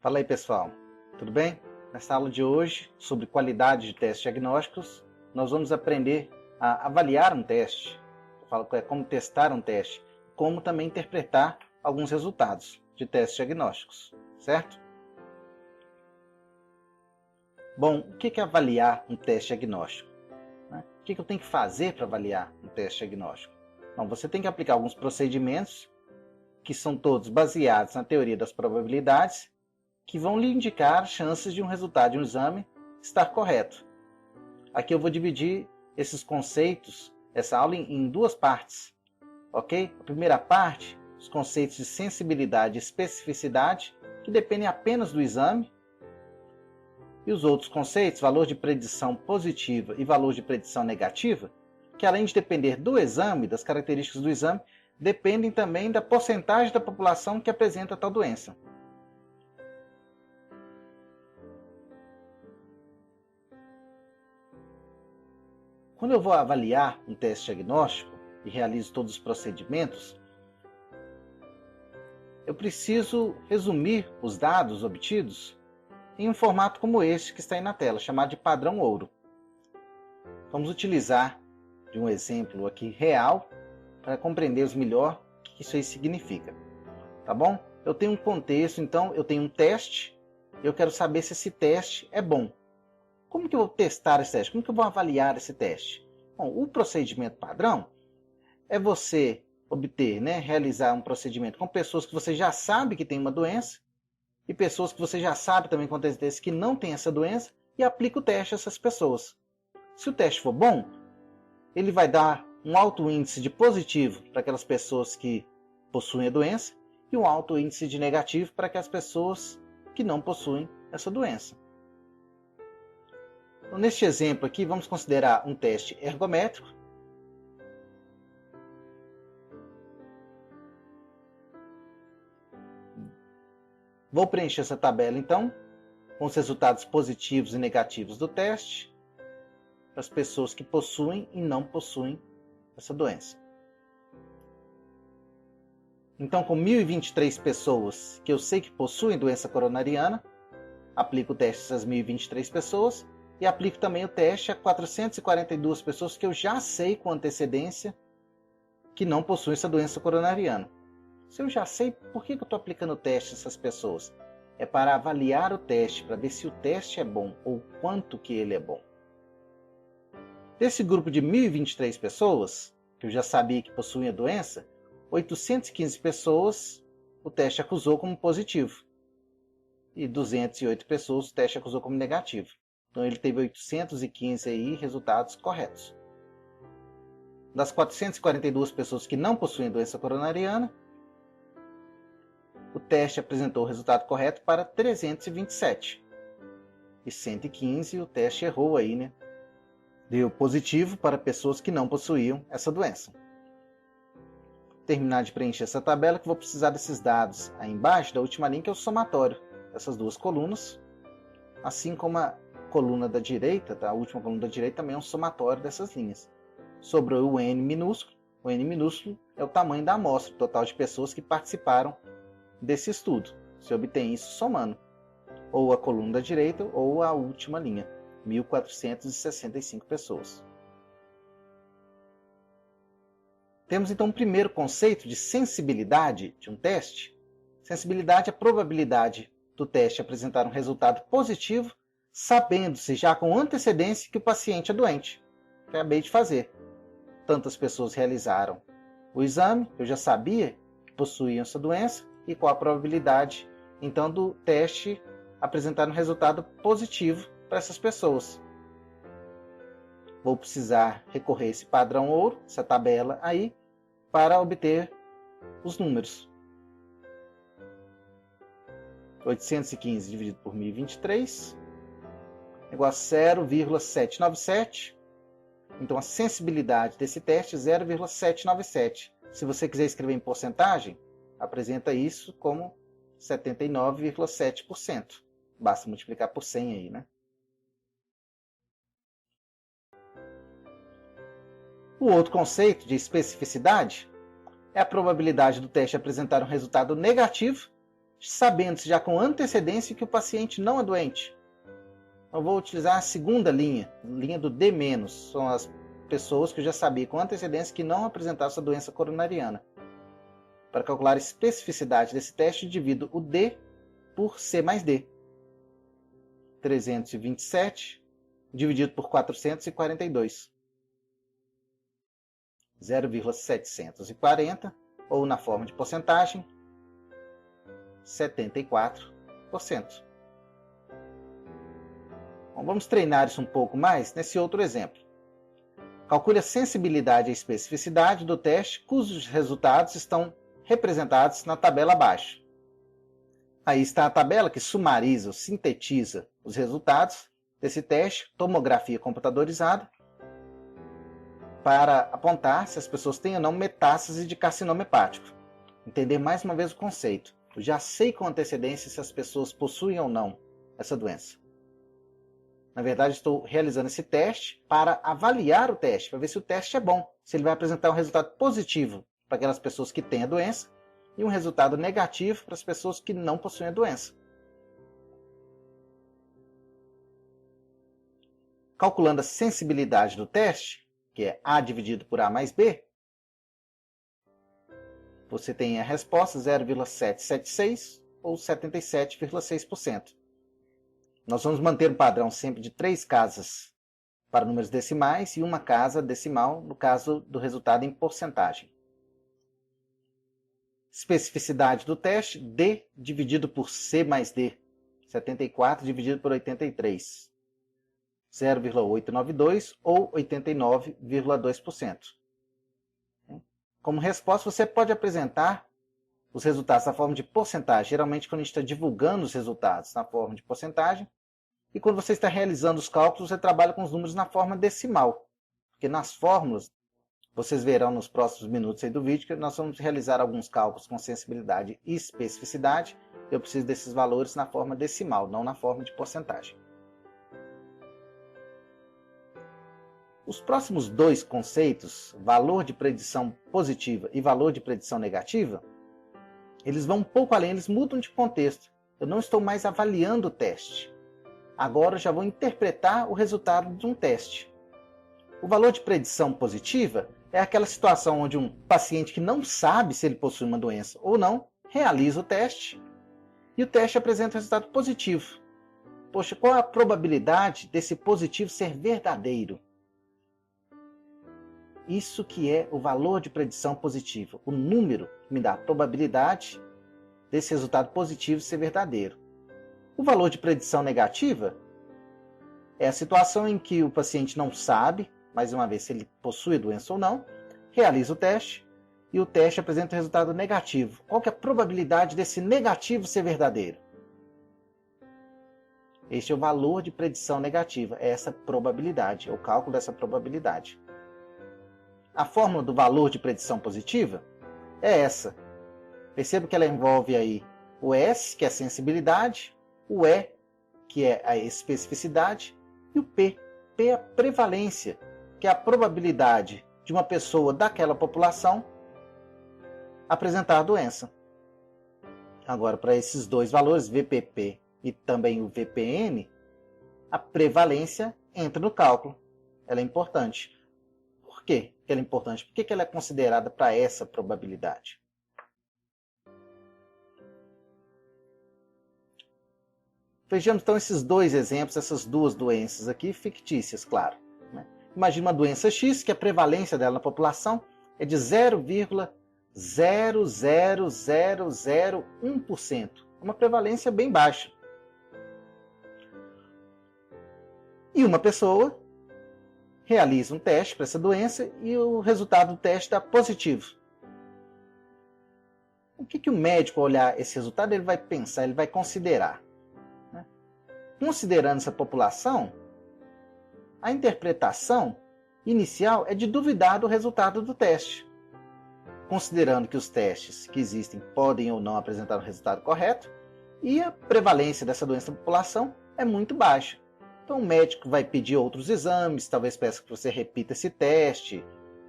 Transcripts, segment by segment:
Fala aí, pessoal, tudo bem? Nessa aula de hoje, sobre qualidade de testes diagnósticos, nós vamos aprender a avaliar um teste, como testar um teste, como também interpretar alguns resultados de testes diagnósticos, certo? Bom, o que é avaliar um teste diagnóstico? O que eu tenho que fazer para avaliar um teste diagnóstico? Bom, você tem que aplicar alguns procedimentos que são todos baseados na teoria das probabilidades, que vão lhe indicar chances de um resultado de um exame estar correto. Aqui eu vou dividir esses conceitos, essa aula, em duas partes, ok? A primeira parte, os conceitos de sensibilidade e especificidade, que dependem apenas do exame, e os outros conceitos, valor de predição positiva e valor de predição negativa, que além de depender do exame, das características do exame, dependem também da porcentagem da população que apresenta tal doença. Quando eu vou avaliar um teste diagnóstico e realizo todos os procedimentos, eu preciso resumir os dados obtidos em um formato como este que está aí na tela, chamado de padrão ouro. Vamos utilizar de um exemplo aqui real para compreendermos melhor o que isso aí significa. Tá bom? Eu tenho um contexto, então eu tenho um teste, eu quero saber se esse teste é bom. Como que eu vou testar esse teste? Como que eu vou avaliar esse teste? Bom, o procedimento padrão é você obter, realizar um procedimento com pessoas que você já sabe que tem uma doença e pessoas que você já sabe também com antecedência que não tem essa doença e aplica o teste a essas pessoas. Se o teste for bom, ele vai dar um alto índice de positivo para aquelas pessoas que possuem a doença e um alto índice de negativo para aquelas pessoas que não possuem essa doença. Então, neste exemplo aqui, vamos considerar um teste ergométrico. Vou preencher essa tabela, então, com os resultados positivos e negativos do teste, para as pessoas que possuem e não possuem essa doença. Então, com 1.023 pessoas que eu sei que possuem doença coronariana, aplico o teste a essas 1.023 pessoas, e aplico também o teste a 442 pessoas que eu já sei com antecedência que não possuem essa doença coronariana. Se eu já sei, por que eu estou aplicando o teste a essas pessoas? É para avaliar o teste, para ver se o teste é bom ou quanto que ele é bom. Desse grupo de 1.023 pessoas, que eu já sabia que possuem a doença, 815 pessoas o teste acusou como positivo. E 208 pessoas o teste acusou como negativo. Então ele teve 815 aí resultados corretos. Das 442 pessoas que não possuem doença coronariana, o teste apresentou o resultado correto para 327. E 115 o teste errou aí, Deu positivo para pessoas que não possuíam essa doença. Terminar de preencher essa tabela, que vou precisar desses dados aí embaixo da última linha, que é o somatório dessas duas colunas, assim como a coluna da direita, a última coluna da direita também é um somatório dessas linhas. Sobrou o N minúsculo. O N minúsculo é o tamanho da amostra, o total de pessoas que participaram desse estudo. Você obtém isso somando ou a coluna da direita ou a última linha, 1.465 pessoas. Temos então o primeiro conceito de sensibilidade de um teste. Sensibilidade é a probabilidade do teste apresentar um resultado positivo, sabendo-se já com antecedência que o paciente é doente. Acabei de fazer. Tantas pessoas realizaram o exame, eu já sabia que possuíam essa doença, e qual a probabilidade, então, do teste apresentar um resultado positivo para essas pessoas. Vou precisar recorrer a esse padrão ouro, essa tabela aí, para obter os números. 815 dividido por 1.023 igual a 0,797. Então, a sensibilidade desse teste é 0,797. Se você quiser escrever em porcentagem, apresenta isso como 79,7%. Basta multiplicar por 100 aí, O outro conceito de especificidade é a probabilidade do teste apresentar um resultado negativo, sabendo-se já com antecedência que o paciente não é doente. Eu vou utilizar a segunda linha do D-, são as pessoas que eu já sabia com antecedência que não apresentavam essa doença coronariana. Para calcular a especificidade desse teste, divido o D por C mais D. 327 dividido por 442. 0,740, ou na forma de porcentagem, 74%. Bom, vamos treinar isso um pouco mais nesse outro exemplo. Calcule a sensibilidade e especificidade do teste, cujos resultados estão representados na tabela abaixo. Aí está a tabela que sumariza ou sintetiza os resultados desse teste, tomografia computadorizada, para apontar se as pessoas têm ou não metástase de carcinoma hepático. Entender mais uma vez o conceito. Eu já sei com antecedência se as pessoas possuem ou não essa doença. Na verdade, estou realizando esse teste para avaliar o teste, para ver se o teste é bom, se ele vai apresentar um resultado positivo para aquelas pessoas que têm a doença e um resultado negativo para as pessoas que não possuem a doença. Calculando a sensibilidade do teste, que é A dividido por A mais B, você tem a resposta 0,776 ou 77,6%. Nós vamos manter um padrão sempre de 3 casas para números decimais e uma casa decimal no caso do resultado em porcentagem. Especificidade do teste, D dividido por C mais D, 74 dividido por 83, 0,892 ou 89,2%. Como resposta, você pode apresentar os resultados na forma de porcentagem. Geralmente, quando a gente está divulgando os resultados na forma de porcentagem, e quando você está realizando os cálculos, você trabalha com os números na forma decimal. Porque nas fórmulas, vocês verão nos próximos minutos aí do vídeo, que nós vamos realizar alguns cálculos com sensibilidade e especificidade. Eu preciso desses valores na forma decimal, não na forma de porcentagem. Os próximos dois conceitos, valor de predição positiva e valor de predição negativa, eles vão um pouco além, eles mudam de contexto. Eu não estou mais avaliando o teste. Agora eu já vou interpretar o resultado de um teste. O valor de predição positiva é aquela situação onde um paciente que não sabe se ele possui uma doença ou não, realiza o teste e o teste apresenta um resultado positivo. Poxa, qual a probabilidade desse positivo ser verdadeiro? Isso que é o valor de predição positiva. O número que me dá a probabilidade desse resultado positivo ser verdadeiro. O valor de predição negativa é a situação em que o paciente não sabe, mais uma vez, se ele possui a doença ou não, realiza o teste e o teste apresenta um resultado negativo. Qual que é a probabilidade desse negativo ser verdadeiro? Este é o valor de predição negativa, é essa probabilidade, é o cálculo dessa probabilidade. A fórmula do valor de predição positiva é essa. Perceba que ela envolve aí o S, que é a sensibilidade, o E, que é a especificidade, e o P. P é a prevalência, que é a probabilidade de uma pessoa daquela população apresentar a doença. Agora, para esses dois valores, VPP e também o VPN, a prevalência entra no cálculo. Ela é importante. Por quê que ela é importante? Por que ela é considerada para essa probabilidade? Vejamos então esses dois exemplos, essas duas doenças aqui, fictícias, claro. Imagina uma doença X, que a prevalência dela na população é de 0,00001%. Uma prevalência bem baixa. E uma pessoa realiza um teste para essa doença e o resultado do teste dá positivo. O que o médico, ao olhar esse resultado, ele vai pensar, ele vai considerar? Considerando essa população, a interpretação inicial é de duvidar do resultado do teste. Considerando que os testes que existem podem ou não apresentar o resultado correto, e a prevalência dessa doença na população é muito baixa. Então o médico vai pedir outros exames, talvez peça que você repita esse teste,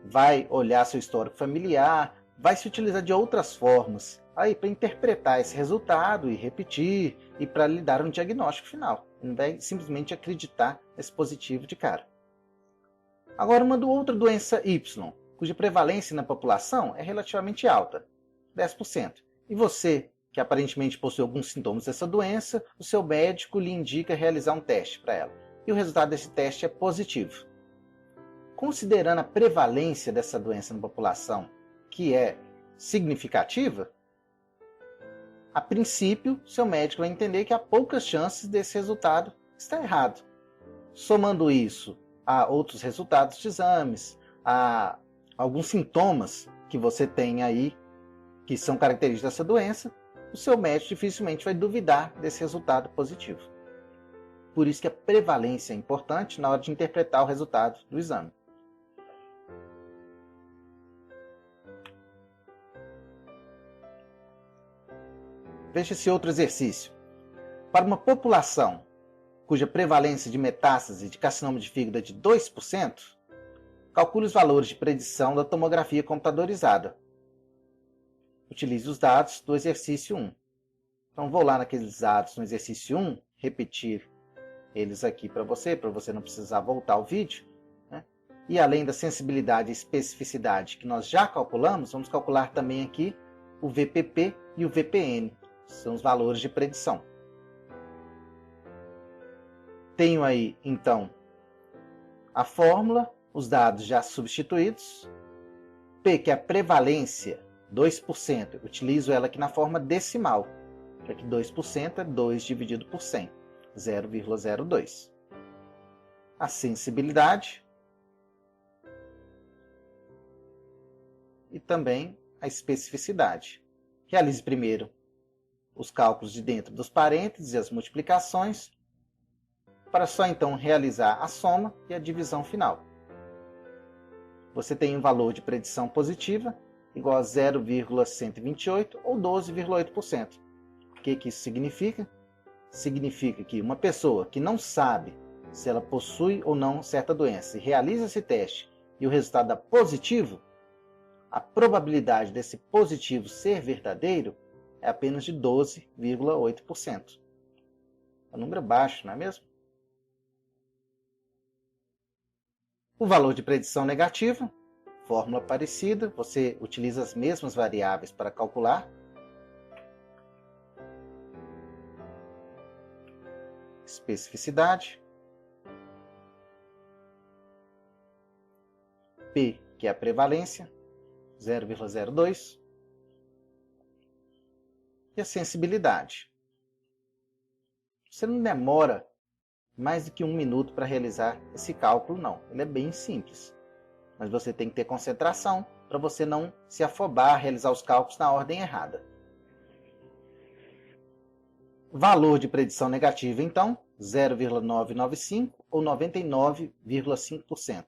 vai olhar seu histórico familiar, vai se utilizar de outras formas aí para interpretar esse resultado e repetir e para lhe dar um diagnóstico final. Não vai simplesmente acreditar nesse positivo de cara. Agora, uma outra doença Y, cuja prevalência na população é relativamente alta, 10%. E você, que aparentemente possui alguns sintomas dessa doença, o seu médico lhe indica realizar um teste para ela. E o resultado desse teste é positivo. Considerando a prevalência dessa doença na população, que é significativa, a princípio, seu médico vai entender que há poucas chances desse resultado estar errado. Somando isso a outros resultados de exames, a alguns sintomas que você tem aí, que são característicos dessa doença, o seu médico dificilmente vai duvidar desse resultado positivo. Por isso que a prevalência é importante na hora de interpretar o resultado do exame. Veja esse outro exercício. Para uma população cuja prevalência de metástase de carcinoma de fígado é de 2%, calcule os valores de predição da tomografia computadorizada. Utilize os dados do exercício 1. Então, vou lá naqueles dados no exercício 1, repetir eles aqui para você não precisar voltar ao vídeo. Né? E além da sensibilidade e especificidade que nós já calculamos, vamos calcular também aqui o VPP e o VPN. São os valores de predição. Tenho aí, então, a fórmula, os dados já substituídos. P, que é a prevalência, 2%. Utilizo ela aqui na forma decimal. Já que 2% é 2 dividido por 100, 0,02. A sensibilidade e também a especificidade. Realize primeiro os cálculos de dentro dos parênteses e as multiplicações, para só então realizar a soma e a divisão final. Você tem um valor de predição positiva igual a 0,128 ou 12,8%. O que isso significa? Significa que uma pessoa que não sabe se ela possui ou não certa doença e realiza esse teste e o resultado dá positivo, a probabilidade desse positivo ser verdadeiro é apenas de 12,8%. É um número baixo, não é mesmo? O valor de predição negativa, fórmula parecida, você utiliza as mesmas variáveis para calcular. Especificidade. P, que é a prevalência, 0,02. E a sensibilidade. Você não demora mais do que 1 minuto para realizar esse cálculo, não. Ele é bem simples. Mas você tem que ter concentração para você não se afobar a realizar os cálculos na ordem errada. Valor de predição negativa, então, 0,995 ou 99,5%.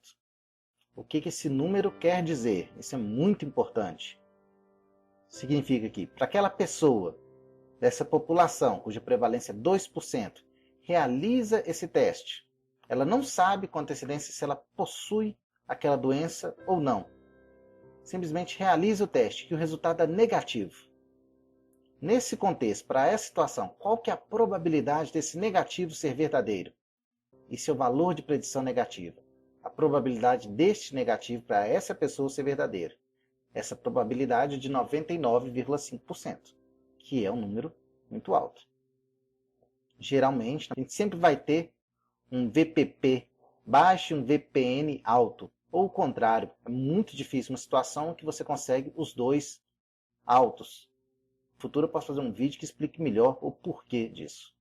O que esse número quer dizer? Isso é muito importante. Significa que, para aquela pessoa dessa população, cuja prevalência é 2%, realiza esse teste, ela não sabe com antecedência se ela possui aquela doença ou não. Simplesmente realiza o teste e o resultado é negativo. Nesse contexto, para essa situação, qual que é a probabilidade desse negativo ser verdadeiro? E seu valor de predição negativa? A probabilidade deste negativo para essa pessoa ser verdadeiro. Essa probabilidade é de 99,5%, que é um número muito alto. Geralmente, a gente sempre vai ter um VPP baixo e um VPN alto. Ou o contrário, é muito difícil uma situação que você consegue os dois altos. No futuro eu posso fazer um vídeo que explique melhor o porquê disso.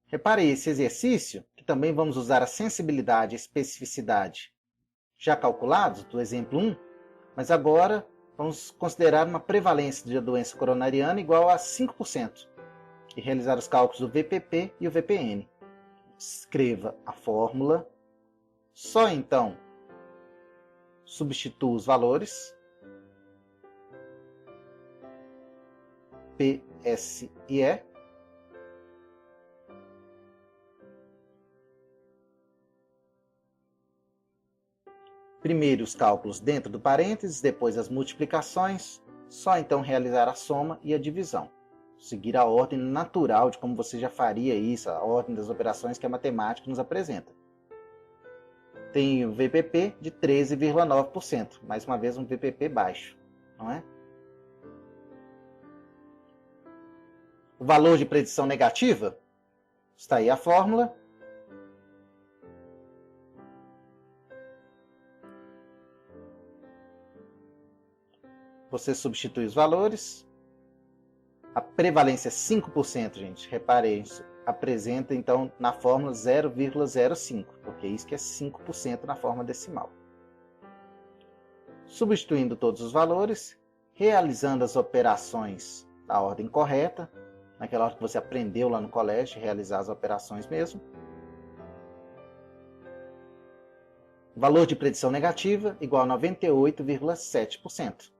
Repare esse exercício, que também vamos usar a sensibilidade e a especificidade já calculados, do exemplo 1, mas agora vamos considerar uma prevalência da doença coronariana igual a 5% e realizar os cálculos do VPP e o VPN. Escreva a fórmula, só então substitua os valores, P, S e E, Primeiro os cálculos dentro do parênteses, depois as multiplicações, só então realizar a soma e a divisão. Seguir a ordem natural de como você já faria isso, a ordem das operações que a matemática nos apresenta. Tem o VPP de 13,9%, mais uma vez um VPP baixo, não é? O valor de predição negativa, está aí a fórmula. Você substitui os valores. A prevalência é 5%, gente. Reparem isso. Apresenta, então, na fórmula 0,05, porque isso que é 5% na forma decimal. Substituindo todos os valores, realizando as operações na ordem correta, naquela hora que você aprendeu lá no colégio, realizar as operações mesmo. Valor de predição negativa igual a 98,7%.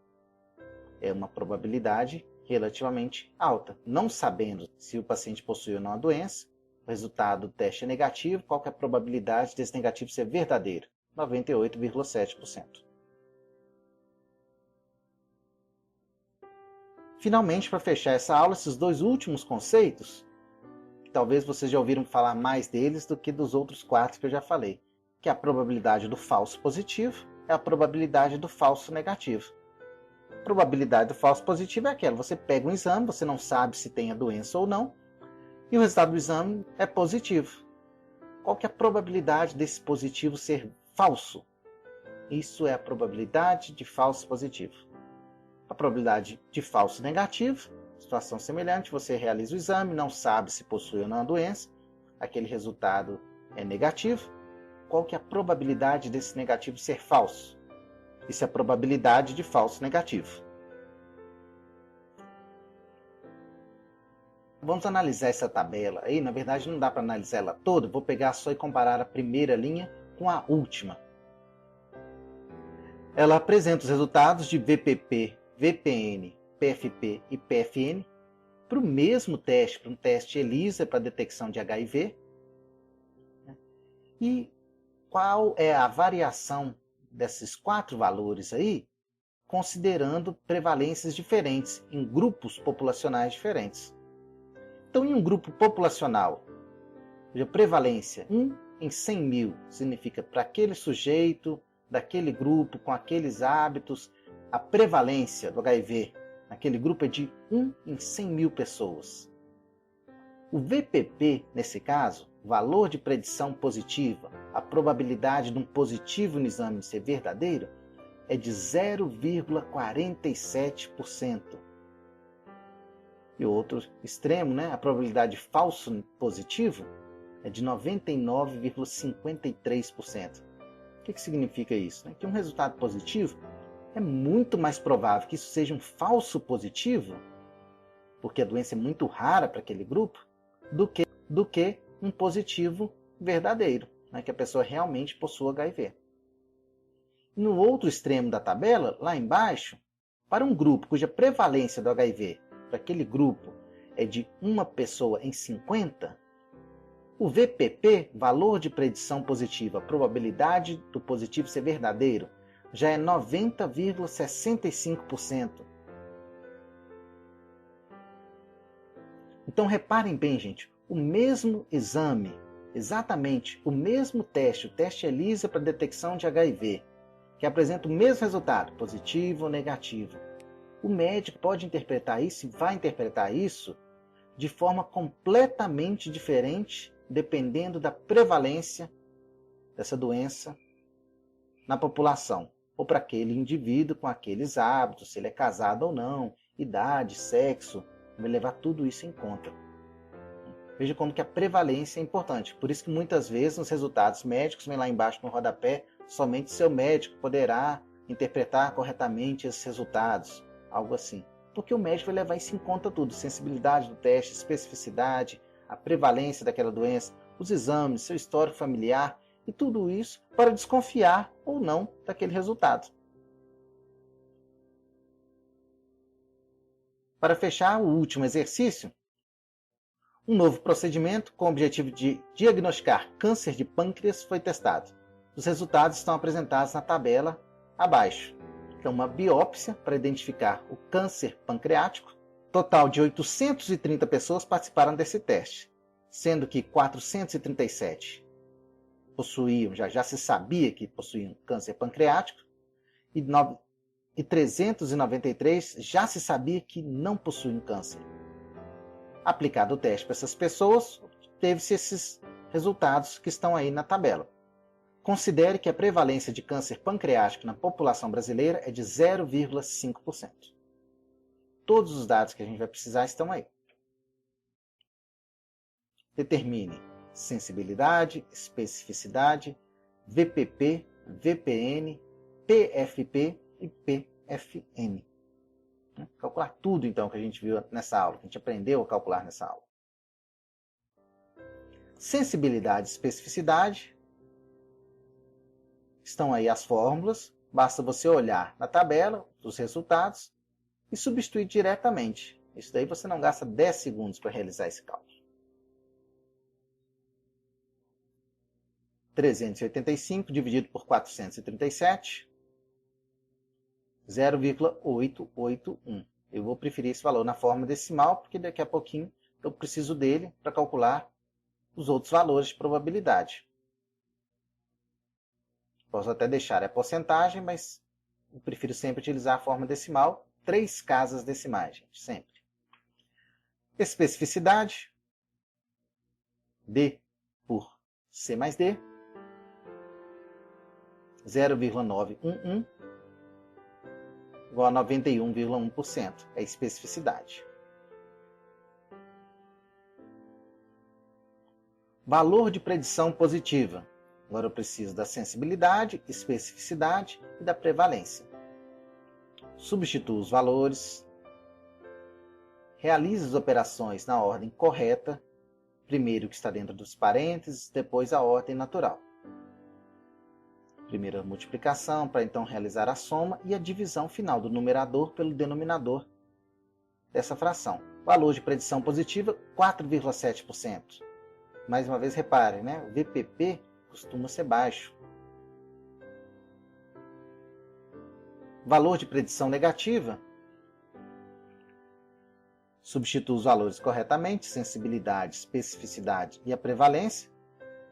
É uma probabilidade relativamente alta. Não sabendo se o paciente possui ou não a doença, o resultado do teste é negativo, qual que é a probabilidade desse negativo ser verdadeiro? 98,7%. Finalmente, para fechar essa aula, esses dois últimos conceitos, que talvez vocês já ouviram falar mais deles do que dos outros 4 que eu já falei, que é a probabilidade do falso positivo e a probabilidade do falso negativo. A probabilidade do falso positivo é aquela: você pega um exame, você não sabe se tem a doença ou não, e o resultado do exame é positivo. Qual que é a probabilidade desse positivo ser falso? Isso é a probabilidade de falso positivo. A probabilidade de falso negativo, situação semelhante: você realiza o exame, não sabe se possui ou não a doença, aquele resultado é negativo. Qual que é a probabilidade desse negativo ser falso? Isso é a probabilidade de falso negativo. Vamos analisar essa tabela aí. Na verdade, não dá para analisar ela toda. Vou pegar só e comparar a primeira linha com a última. Ela apresenta os resultados de VPP, VPN, PFP e PFN para o mesmo teste, para um teste ELISA para detecção de HIV. E qual é a variação desses 4 valores aí, considerando prevalências diferentes em grupos populacionais diferentes. Então, em um grupo populacional, a prevalência 1 em 100 mil significa para aquele sujeito, daquele grupo, com aqueles hábitos, a prevalência do HIV naquele grupo é de 1 em 100 mil pessoas. O VPP, nesse caso, valor de predição positiva, a probabilidade de um positivo no exame ser verdadeiro, é de 0,47%. E o outro extremo, né, a probabilidade de falso positivo, é de 99,53%. O que significa isso? Que um resultado positivo é muito mais provável que isso seja um falso positivo, porque a doença é muito rara para aquele grupo, do que um positivo verdadeiro, né, que a pessoa realmente possua HIV. No outro extremo da tabela, lá embaixo, para um grupo cuja prevalência do HIV para aquele grupo é de uma pessoa em 50, o VPP, valor de predição positiva, a probabilidade do positivo ser verdadeiro, já é 90,65%. Então reparem bem, gente, o mesmo exame, exatamente o mesmo teste, o teste ELISA para detecção de HIV, que apresenta o mesmo resultado, positivo ou negativo. O médico pode interpretar isso e vai interpretar isso de forma completamente diferente, dependendo da prevalência dessa doença na população, ou para aquele indivíduo com aqueles hábitos, se ele é casado ou não, idade, sexo, vai levar tudo isso em conta. Veja como que a prevalência é importante. Por isso que muitas vezes nos resultados médicos, vem lá embaixo no rodapé, somente seu médico poderá interpretar corretamente esses resultados, algo assim. Porque o médico vai levar isso em conta tudo, sensibilidade do teste, especificidade, a prevalência daquela doença, os exames, seu histórico familiar e tudo isso para desconfiar ou não daquele resultado. Para fechar o último exercício, um novo procedimento com o objetivo de diagnosticar câncer de pâncreas foi testado. Os resultados estão apresentados na tabela abaixo. Então, uma biópsia para identificar o câncer pancreático. Total de 830 pessoas participaram desse teste, sendo que 437 possuíam, já se sabia que possuíam câncer pancreático, e 393 já se sabia que não possuíam câncer. Aplicado o teste para essas pessoas, teve-se esses resultados que estão aí na tabela. Considere que a prevalência de câncer pancreático na população brasileira é de 0,5%. Todos os dados que a gente vai precisar estão aí. Determine sensibilidade, especificidade, VPP, VPN, PFP e PFM. Calcular tudo, então, que a gente viu nessa aula, que a gente aprendeu a calcular nessa aula. Sensibilidade e especificidade. Estão aí as fórmulas. Basta você olhar na tabela os resultados e substituir diretamente. Isso daí você não gasta 10 segundos para realizar esse cálculo. 385 dividido por 437, 0,881. Eu vou preferir esse valor na forma decimal, porque daqui a pouquinho eu preciso dele para calcular os outros valores de probabilidade. Posso até deixar a porcentagem, mas eu prefiro sempre utilizar a forma decimal, 3 casas decimais, gente, sempre. Especificidade, D por C mais D, 0,911 igual a 91,1%, é a especificidade. Valor de predição positiva. Agora eu preciso da sensibilidade, especificidade e da prevalência. Substituo os valores. Realize as operações na ordem correta. Primeiro o que está dentro dos parênteses, depois a ordem natural. Primeiro a multiplicação, para então realizar a soma e a divisão final do numerador pelo denominador dessa fração. Valor de predição positiva, 4,7%. Mais uma vez, repare, né? O VPP costuma ser baixo. Valor de predição negativa. Substitua os valores corretamente, sensibilidade, especificidade e a prevalência.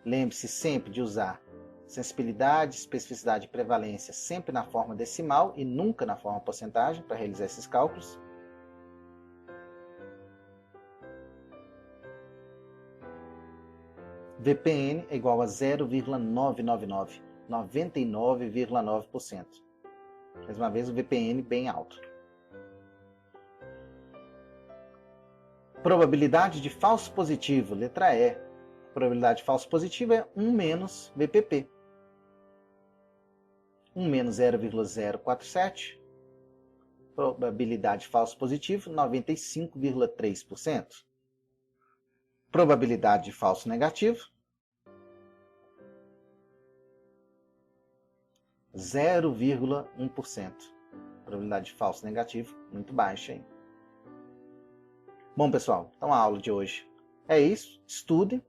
Lembre-se sempre de usar sensibilidade, especificidade e prevalência sempre na forma decimal e nunca na forma porcentagem para realizar esses cálculos. VPN é igual a 0,999, 99,9%. Mais uma vez o VPN bem alto. Probabilidade de falso positivo, letra E. Probabilidade de falso positivo é 1 menos VPP. 1 menos 0,047. Probabilidade de falso positivo, 95,3%. Probabilidade de falso negativo, 0,1%. Probabilidade de falso negativo, muito baixa, hein? Bom, pessoal, então a aula de hoje é isso. Estudem,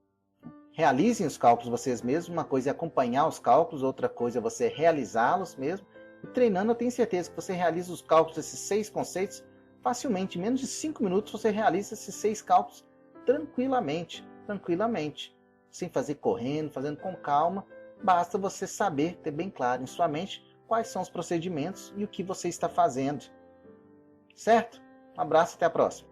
realizem os cálculos vocês mesmos. Uma coisa é acompanhar os cálculos, outra coisa é você realizá-los mesmo. E treinando, eu tenho certeza que você realiza os cálculos desses 6 conceitos facilmente. Em menos de 5 minutos você realiza esses 6 cálculos tranquilamente, sem fazer correndo, fazendo com calma. Basta você saber, ter bem claro em sua mente quais são os procedimentos e o que você está fazendo. Certo? Um abraço e até a próxima.